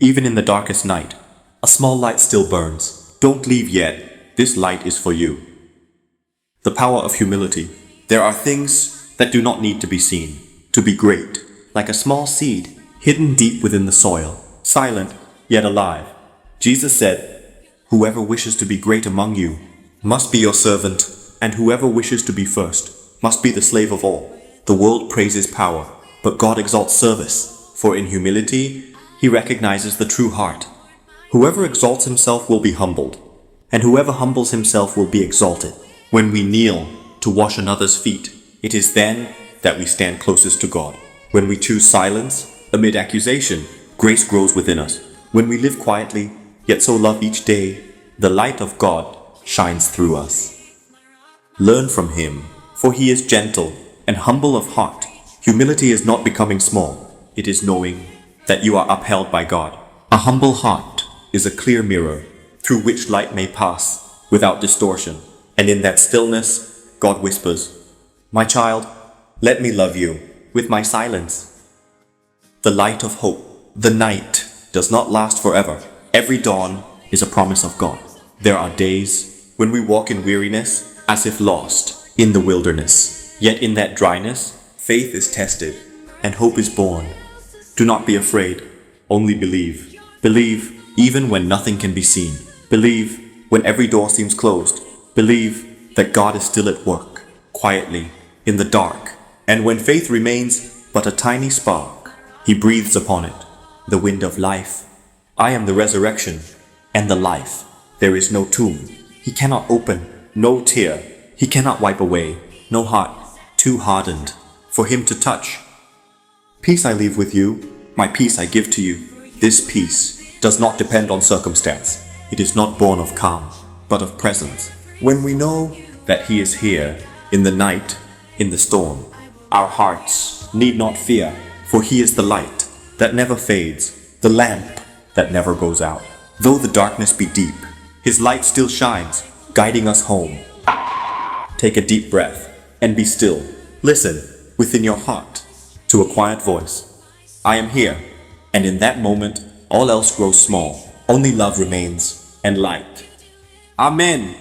Even in the darkest night, a small light still burns. Don't leave yet. This light is for you. The power of humility. There are things that do not need to be seen, to be great, like a small seed, hidden deep within the soil, silent, yet alive. Jesus said, "Whoever wishes to be great among you must be your servant, and whoever wishes to be first must be the slave of all." The world praises power, but God exalts service, for in humility he recognizes the true heart. Whoever exalts himself will be humbled, and whoever humbles himself will be exalted. When we kneel to wash another's feet, it is then that we stand closest to God. When we choose silence amid accusation, grace grows within us. When we live quietly, yet so love each day, the light of God shines through us. Learn from him, for he is gentle and humble of heart. Humility is not becoming small, it is knowing that you are upheld by God. A humble heart is a clear mirror through which light may pass without distortion. And in that stillness, God whispers, "My child, let me love you with my silence." The light of hope. The night does not last forever. Every dawn is a promise of God. There are days when we walk in weariness as if lost in the wilderness. Yet in that dryness, faith is tested and hope is born. Do not be afraid, only believe. Believe even when nothing can be seen. Believe when every door seems closed. Believe that God is still at work, quietly, in the dark. And when faith remains but a tiny spark, he breathes upon it, the wind of life. I am the resurrection and the life. There is no tomb he cannot open, no tear he cannot wipe away, no heart too hardened for him to touch. Peace I leave with you, my peace I give to you. This peace does not depend on circumstance. It is not born of calm, but of presence. When we know that he is here, in the night, in the storm, our hearts need not fear, for he is the light that never fades, the lamp that never goes out. Though the darkness be deep, his light still shines, guiding us home. Take a deep breath and be still. Listen within your heart to a quiet voice. I am here, and in that moment, all else grows small. Only love remains and light. Amen.